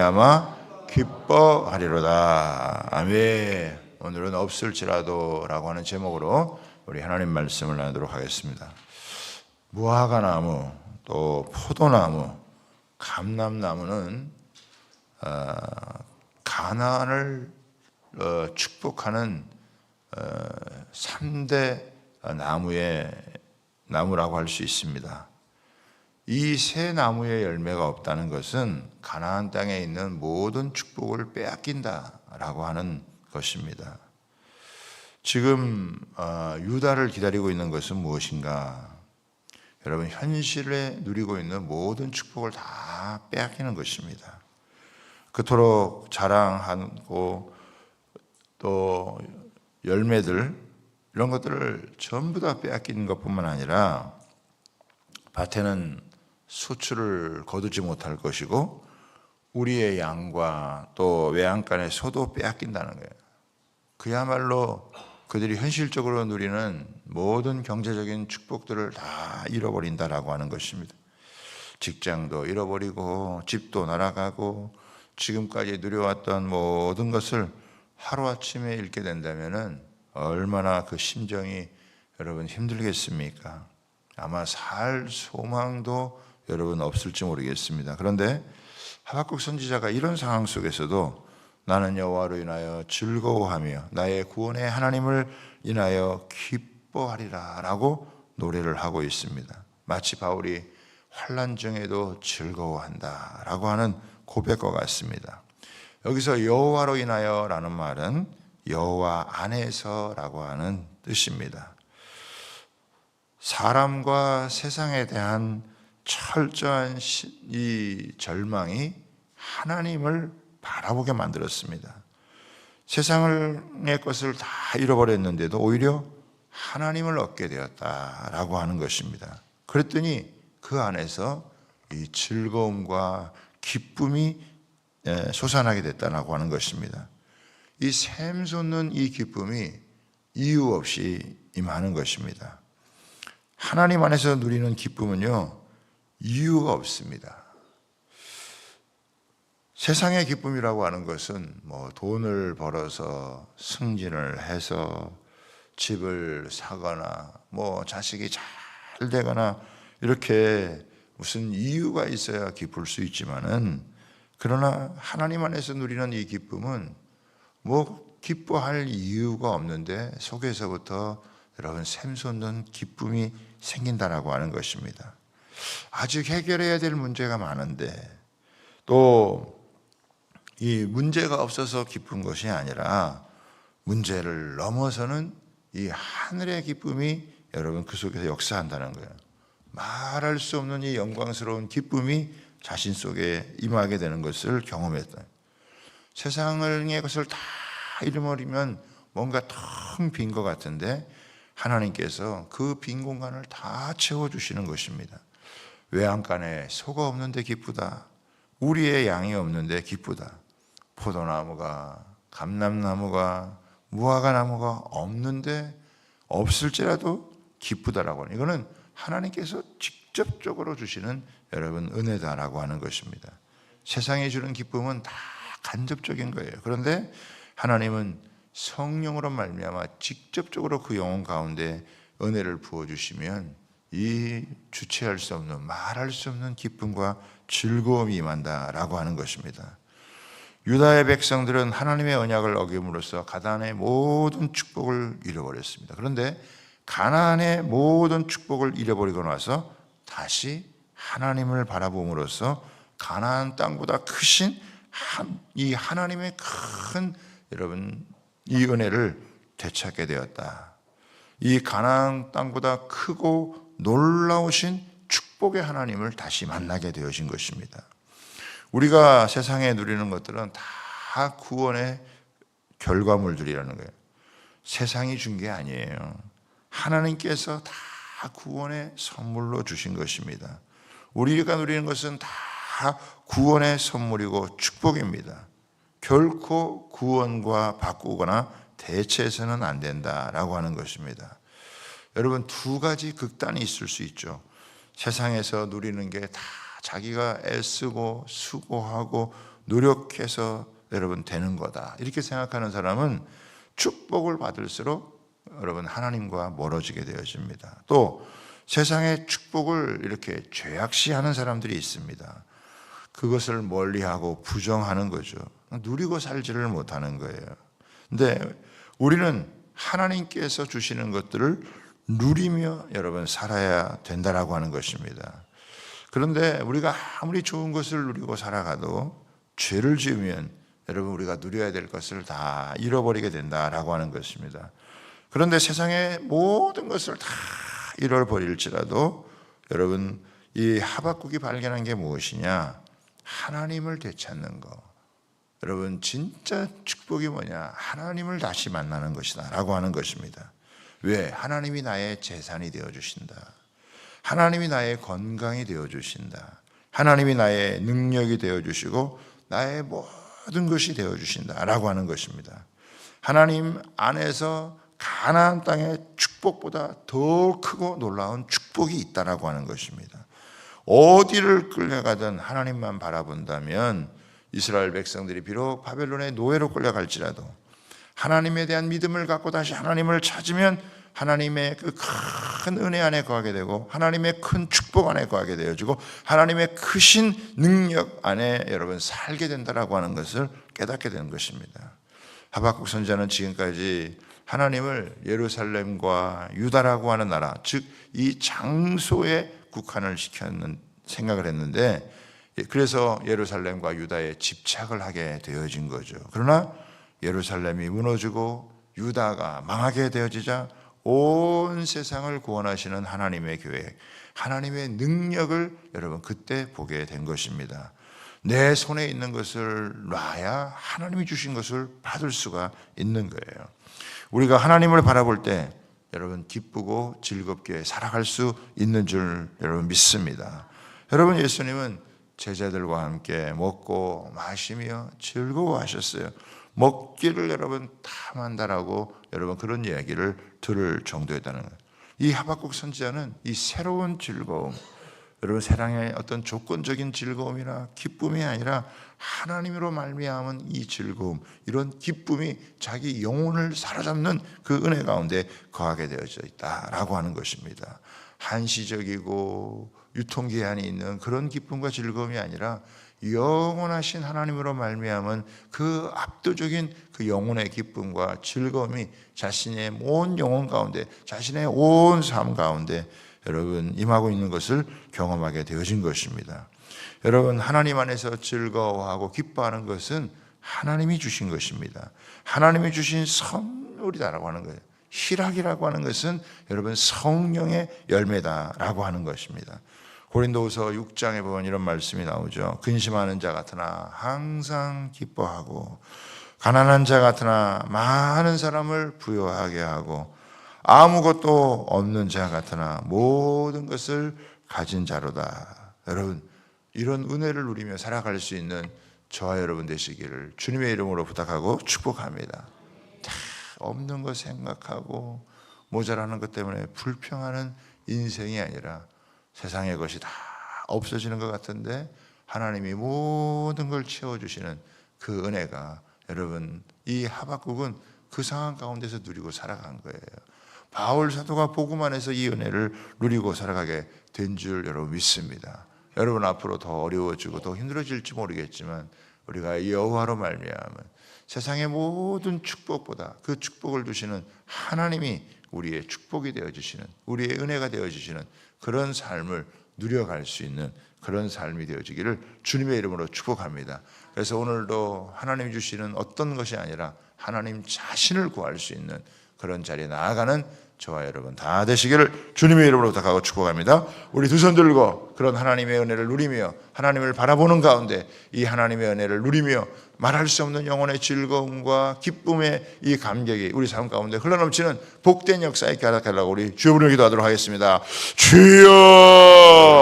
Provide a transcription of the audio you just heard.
아마 기뻐하리로다. 아멘. 오늘은 없을지라도라고 하는 제목으로 우리 하나님 말씀을 나누도록 하겠습니다. 무화과나무, 또 포도나무, 감람나무는 가나안을 축복하는 3대 나무라고 할 수 있습니다. 이 세 나무의 열매가 없다는 것은 가나안 땅에 있는 모든 축복을 빼앗긴다라고 하는 것입니다. 지금 유다를 기다리고 있는 것은 무엇인가? 여러분, 현실에 누리고 있는 모든 축복을 다 빼앗기는 것입니다. 그토록 자랑하고 또 열매들 이런 것들을 전부 다 빼앗기는 것뿐만 아니라 밭에는 수출을 거두지 못할 것이고 우리의 양과 또 외양간의 소도 빼앗긴다는 거예요. 그야말로 그들이 현실적으로 누리는 모든 경제적인 축복들을 다 잃어버린다라고 하는 것입니다. 직장도 잃어버리고 집도 날아가고 지금까지 누려왔던 모든 것을 하루아침에 잃게 된다면 얼마나 그 심정이 여러분 힘들겠습니까? 아마 살 소망도 여러분 없을지 모르겠습니다. 그런데 하박국 선지자가 이런 상황 속에서도 나는 여호와로 인하여 즐거워하며 나의 구원의 하나님을 인하여 기뻐하리라 라고 노래를 하고 있습니다. 마치 바울이 환난 중에도 즐거워한다 라고 하는 고백과 같습니다. 여기서 여호와로 인하여 라는 말은 여호와 안에서 라고 하는 뜻입니다. 사람과 세상에 대한 철저한 이 절망이 하나님을 바라보게 만들었습니다. 세상의 것을 다 잃어버렸는데도 오히려 하나님을 얻게 되었다라고 하는 것입니다. 그랬더니 그 안에서 이 즐거움과 기쁨이 솟아나게 됐다라고 하는 것입니다. 이 샘솟는 이 기쁨이 이유 없이 임하는 것입니다. 하나님 안에서 누리는 기쁨은요, 이유가 없습니다. 세상의 기쁨이라고 하는 것은 돈을 벌어서 승진을 해서 집을 사거나 자식이 잘 되거나 이렇게 무슨 이유가 있어야 기쁠 수 있지만은, 그러나 하나님 안에서 누리는 이 기쁨은 기뻐할 이유가 없는데 속에서부터 여러분 샘솟는 기쁨이 생긴다라고 하는 것입니다. 아직 해결해야 될 문제가 많은데 또 이 문제가 없어서 기쁜 것이 아니라 문제를 넘어서는 이 하늘의 기쁨이 여러분 그 속에서 역사한다는 거예요. 말할 수 없는 이 영광스러운 기쁨이 자신 속에 임하게 되는 것을 경험했다. 세상의 것을 다 잃어버리면 뭔가 텅 빈 것 같은데 하나님께서 그 빈 공간을 다 채워주시는 것입니다. 외양간에 소가 없는데 기쁘다. 우리의 양이 없는데 기쁘다. 포도나무가, 감람나무가, 무화과나무가 없는데 없을지라도 기쁘다라고 하는, 이거는 하나님께서 직접적으로 주시는 여러분 은혜다라고 하는 것입니다. 세상에 주는 기쁨은 다 간접적인 거예요. 그런데 하나님은 성령으로 말미암아 직접적으로 그 영혼 가운데 은혜를 부어주시면 이 주체할 수 없는, 말할 수 없는 기쁨과 즐거움이 임한다라고 하는 것입니다. 유다의 백성들은 하나님의 언약을 어김으로써 가나안의 모든 축복을 잃어버렸습니다. 그런데 가나안의 모든 축복을 잃어버리고 나서 다시 하나님을 바라봄으로써 가나안 땅보다 크신 이 하나님의 큰 여러분 이 은혜를 되찾게 되었다. 이 가나안 땅보다 크고 놀라우신 축복의 하나님을 다시 만나게 되어진 것입니다. 우리가 세상에 누리는 것들은 다 구원의 결과물들이라는 거예요. 세상이 준 게 아니에요. 하나님께서 다 구원의 선물로 주신 것입니다. 우리가 누리는 것은 다 구원의 선물이고 축복입니다. 결코 구원과 바꾸거나 대체해서는 안 된다라고 하는 것입니다. 여러분, 두 가지 극단이 있을 수 있죠. 세상에서 누리는 게 다 자기가 애쓰고 수고하고 노력해서 여러분 되는 거다 이렇게 생각하는 사람은 축복을 받을수록 여러분 하나님과 멀어지게 되어집니다. 또 세상의 축복을 이렇게 죄악시하는 사람들이 있습니다. 그것을 멀리하고 부정하는 거죠. 누리고 살지를 못하는 거예요. 근데 우리는 하나님께서 주시는 것들을 누리며 여러분 살아야 된다라고 하는 것입니다. 그런데 우리가 아무리 좋은 것을 누리고 살아가도 죄를 지으면 여러분 우리가 누려야 될 것을 다 잃어버리게 된다라고 하는 것입니다. 그런데 세상의 모든 것을 다 잃어버릴지라도 여러분 이 하박국이 발견한 게 무엇이냐? 하나님을 되찾는 거. 여러분 진짜 축복이 뭐냐? 하나님을 다시 만나는 것이다 라고 하는 것입니다. 왜? 하나님이 나의 재산이 되어주신다. 하나님이 나의 건강이 되어주신다. 하나님이 나의 능력이 되어주시고 나의 모든 것이 되어주신다 라고 하는 것입니다. 하나님 안에서 가나안 땅의 축복보다 더 크고 놀라운 축복이 있다라고 하는 것입니다. 어디를 끌려가든 하나님만 바라본다면 이스라엘 백성들이 비록 바벨론의 노예로 끌려갈지라도 하나님에 대한 믿음을 갖고 다시 하나님을 찾으면 하나님의 그 큰 은혜 안에 거하게 되고 하나님의 큰 축복 안에 거하게 되어지고 하나님의 크신 능력 안에 여러분 살게 된다라고 하는 것을 깨닫게 되는 것입니다. 하박국 선지자는 지금까지 하나님을 예루살렘과 유다라고 하는 나라, 즉 이 장소에 국한을 시켰는 생각을 했는데 그래서 예루살렘과 유다에 집착을 하게 되어진 거죠. 그러나 예루살렘이 무너지고 유다가 망하게 되어지자 온 세상을 구원하시는 하나님의 계획, 하나님의 능력을 여러분 그때 보게 된 것입니다. 내 손에 있는 것을 놔야 하나님이 주신 것을 받을 수가 있는 거예요. 우리가 하나님을 바라볼 때 여러분 기쁘고 즐겁게 살아갈 수 있는 줄 여러분 믿습니다. 여러분 예수님은 제자들과 함께 먹고 마시며 즐거워하셨어요. 먹기를 여러분 탐한다라고 여러분 그런 이야기를 들을 정도였다는 거예요. 이 하박국 선지자는 이 새로운 즐거움, 여러분 세상의 어떤 조건적인 즐거움이나 기쁨이 아니라 하나님으로 말미암은 이 즐거움, 이런 기쁨이 자기 영혼을 사로잡는 그 은혜 가운데 거하게 되어져 있다라고 하는 것입니다. 한시적이고 유통기한이 있는 그런 기쁨과 즐거움이 아니라 영원하신 하나님으로 말미암은 그 압도적인 그 영혼의 기쁨과 즐거움이 자신의 온 영혼 가운데, 자신의 온 삶 가운데 여러분 임하고 있는 것을 경험하게 되어진 것입니다. 여러분 하나님 안에서 즐거워하고 기뻐하는 것은 하나님이 주신 것입니다. 하나님이 주신 선물이다라고 하는 거예요. 희락이라고 하는 것은 여러분 성령의 열매다라고 하는 것입니다. 고린도후서 6장에 보면 이런 말씀이 나오죠. 근심하는 자 같으나 항상 기뻐하고 가난한 자 같으나 많은 사람을 부요하게 하고 아무것도 없는 자 같으나 모든 것을 가진 자로다. 여러분 이런 은혜를 누리며 살아갈 수 있는 저와 여러분 되시기를 주님의 이름으로 부탁하고 축복합니다. 다 없는 것 생각하고 모자라는 것 때문에 불평하는 인생이 아니라 세상의 것이 다 없어지는 것 같은데 하나님이 모든 걸 채워주시는 그 은혜가 여러분 이 하박국은 그 상황 가운데서 누리고 살아간 거예요. 바울 사도가 복음 안에서 이 은혜를 누리고 살아가게 된 줄 여러분 믿습니다. 여러분 앞으로 더 어려워지고 더 힘들어질지 모르겠지만 우리가 여호와로 말미암은 세상의 모든 축복보다 그 축복을 주시는 하나님이 우리의 축복이 되어주시는, 우리의 은혜가 되어주시는 그런 삶을 누려갈 수 있는 그런 삶이 되어지기를 주님의 이름으로 축복합니다. 그래서 오늘도 하나님이 주시는 어떤 것이 아니라 하나님 자신을 구할 수 있는 그런 자리에 나아가는 저와 여러분 다 되시기를 주님의 이름으로 부탁하고 축복합니다. 우리 두 손 들고 그런 하나님의 은혜를 누리며 하나님을 바라보는 가운데 이 하나님의 은혜를 누리며 말할 수 없는 영혼의 즐거움과 기쁨의 이 감격이 우리 삶 가운데 흘러넘치는 복된 역사 있게 하라고 우리 주여 부르며 기도하도록 하겠습니다. 주여